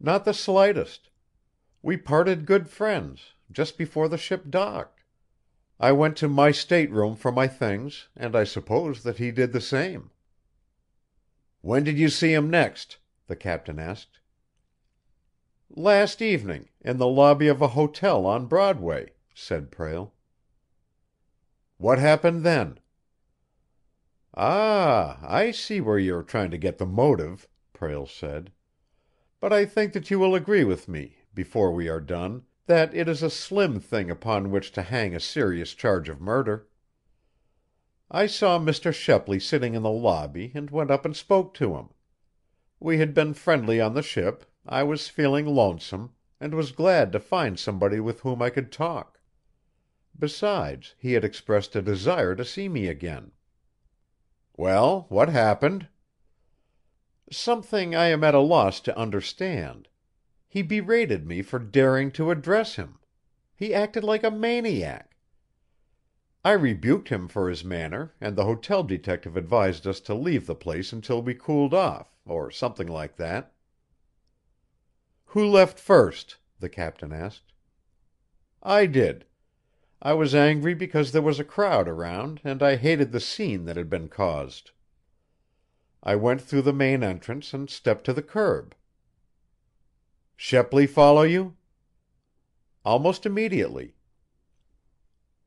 Not the slightest. We parted good friends, just before the ship docked. I went to my stateroom for my things, and I suppose that he did the same." "When did you see him next?" the captain asked. "Last evening, in the lobby of a hotel on Broadway," said Prale. "What happened then?" "Ah, I see where you are trying to get the motive," Prale said. "But I think that you will agree with me, before we are done, that it is a slim thing upon which to hang a serious charge of murder. I saw Mr. Shepley sitting in the lobby and went up and spoke to him. We had been friendly on the ship, I was feeling lonesome, and was glad to find somebody with whom I could talk. Besides, he had expressed a desire to see me again." "Well, what happened?" "Something I am at a loss to understand. He berated me for daring to address him. He acted like a maniac. I rebuked him for his manner, and the hotel detective advised us to leave the place until we cooled off, or something like that." "Who left first?" the captain asked. "I did. I was angry because there was a crowd around, and I hated the scene that had been caused. I went through the main entrance and stepped to the curb." "Shepley follow you?" "Almost immediately."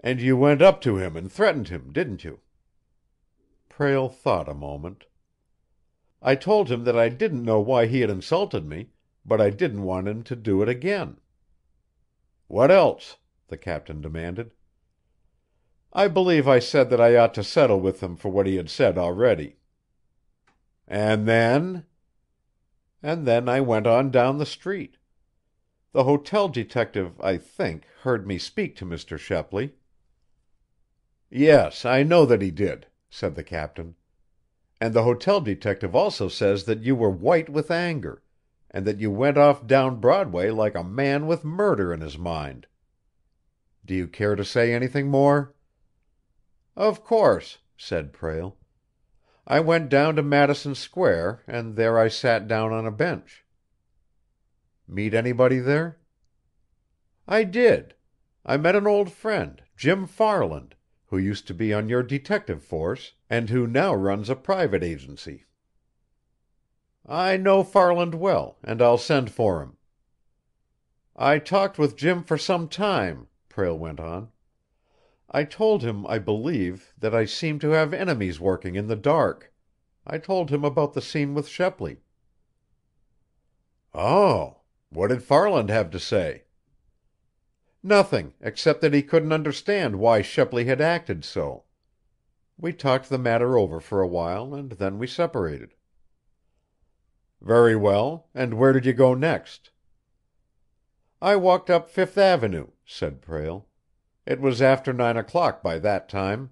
"And you went up to him and threatened him, didn't you?" Prale thought a moment. "I told him that I didn't know why he had insulted me, but I didn't want him to do it again." "What else?" the captain demanded. "I believe I said that I ought to settle with him for what he had said already." "And then?" "And then I went on down the street. The hotel detective, I think, heard me speak to Mr. Shepley." "Yes, I know that he did," said the captain. "And the hotel detective also says that you were white with anger, and that you went off down Broadway like a man with murder in his mind. Do you care to say anything more?" "Of course," said Prale. "I went down to Madison Square, and there I sat down on a bench." "Meet anybody there?" "I did. I met an old friend, Jim Farland, who used to be on your detective force, and who now runs a private agency." "I know Farland well, and I'll send for him." "I talked with Jim for some time," Prale went on. "I told him, I believe, that I seemed to have enemies working in the dark. I told him about the scene with Shepley." "Oh! What did Farland have to say?" "Nothing, except that he couldn't understand why Shepley had acted so. We talked the matter over for a while, and then we separated." "Very well. And where did you go next?" "I walked up Fifth Avenue," said Prale. "It was after 9 o'clock by that time."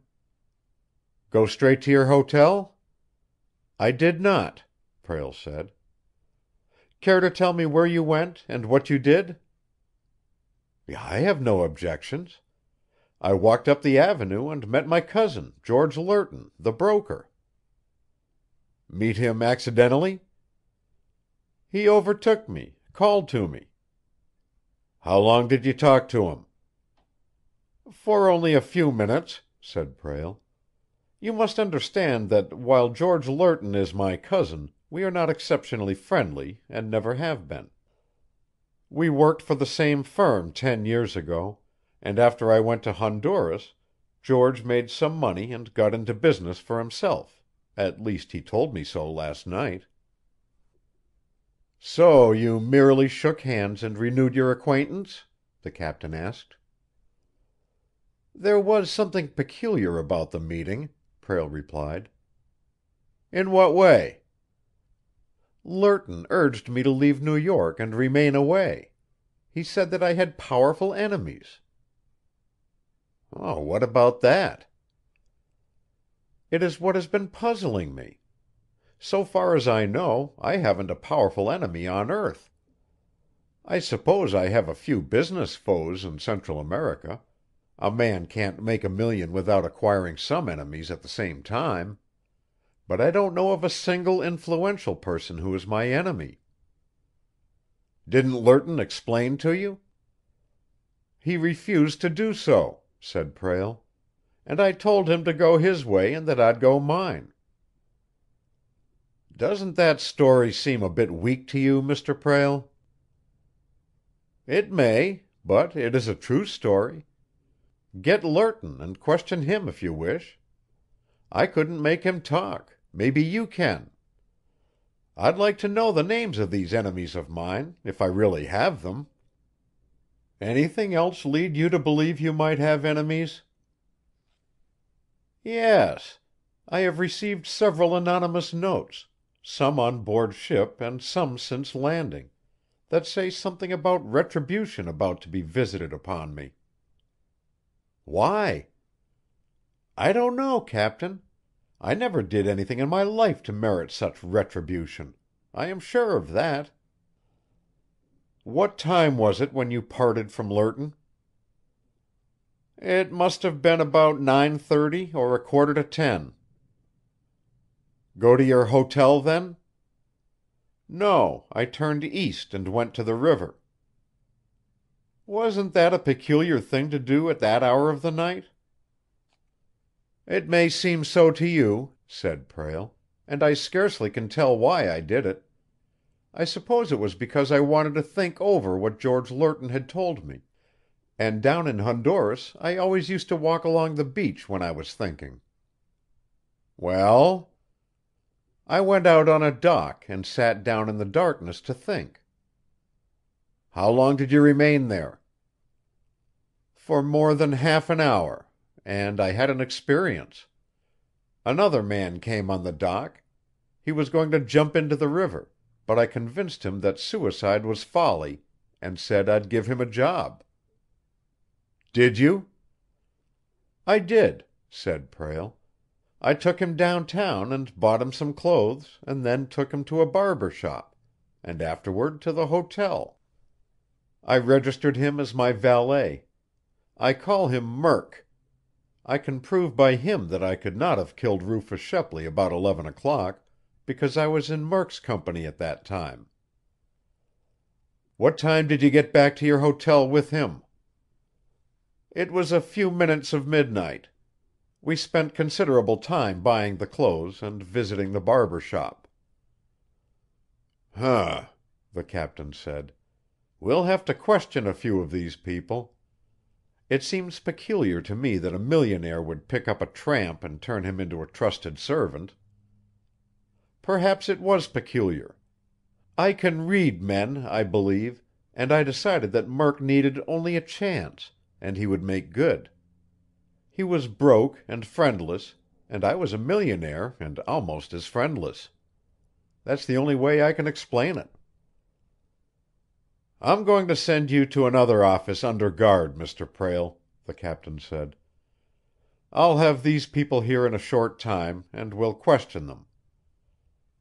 "Go straight to your hotel?" "I did not," Prale said. "Care to tell me where you went and what you did?" "I have no objections. I walked up the avenue and met my cousin, George Lerton, the broker." "Meet him accidentally?" "He overtook me, called to me." "How long did you talk to him?" "For only a few minutes," said Prale. "You must understand that while George Lerton is my cousin, we are not exceptionally friendly, and never have been. We worked for the same firm 10 years ago, and after I went to Honduras, George made some money and got into business for himself. At least he told me so last night." "So you merely shook hands and renewed your acquaintance?" the captain asked. "There was something peculiar about the meeting," Prale replied. "In what way?" "Lerton urged me to leave New York and remain away. He said that I had powerful enemies." "Oh, what about that?" "It is what has been puzzling me. So far as I know, I haven't a powerful enemy on earth. I suppose I have a few business foes in Central America. A man can't make a million without acquiring some enemies at the same time. But I don't know of a single influential person who is my enemy." Didn't Lerton explain to you?" "He refused to do so," said Prale. "And I told him to go his way and that I'd go mine." "Doesn't that story seem a bit weak to you, Mr. Prale?" "It may, but it is a true story. Get Lerton and question him if you wish. I couldn't make him talk. Maybe you can. I'd like to know the names of these enemies of mine, if I really have them." "Anything else lead you to believe you might have enemies?" "Yes. I have received several anonymous notes, some on board ship and some since landing, that say something about retribution about to be visited upon me." "Why?" "I don't know, Captain. I never did anything in my life to merit such retribution. I am sure of that." "What time was it when you parted from Lerton?" "It must have been about 9:30 or a quarter to 10." "Go to your hotel then?" "No, I turned east and went to the river." "Wasn't that a peculiar thing to do at that hour of the night?" "It may seem so to you," said Prale, "and I scarcely can tell why I did it. I suppose it was because I wanted to think over what George Lerton had told me, and down in Honduras I always used to walk along the beach when I was thinking." "Well?" "I went out on a dock and sat down in the darkness to think." "How long did you remain there?" "For more than half an hour. And I had an experience. Another man came on the dock. He was going to jump into the river, but I convinced him that suicide was folly, and said I'd give him a job." "Did you?" "I did," said Prale. "I took him downtown and bought him some clothes, and then took him to a barber shop, and afterward to the hotel. I registered him as my valet. I call him Murk. I can prove by him that I could not have killed Rufus Shepley about 11 o'clock, because I was in Murk's company at that time." "What time did you get back to your hotel with him?" "It was a few minutes of midnight. We spent considerable time buying the clothes and visiting the barber shop." "Huh!" the captain said. "We'll have to question a few of these people. It seems peculiar to me that a millionaire would pick up a tramp and turn him into a trusted servant." "Perhaps it was peculiar. I can read men, I believe, and I decided that Murk needed only a chance, and he would make good. He was broke and friendless, and I was a millionaire and almost as friendless. That's the only way I can explain it." "I'm going to send you to another office under guard, Mr. Prale," the captain said. "I'll have these people here in a short time, and we'll question them.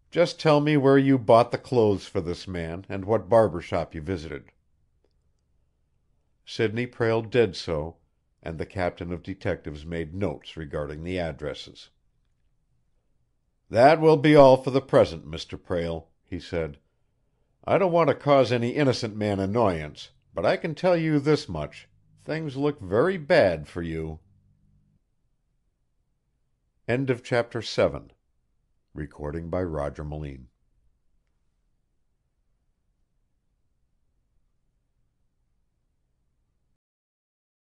Just tell me where you bought the clothes for this man and what barber shop you visited." Sidney Prale did so, and the captain of detectives made notes regarding the addresses. "That will be all for the present, Mr. Prale," he said. "I don't want to cause any innocent man annoyance, but I can tell you this much: things look very bad for you." Chapter 8.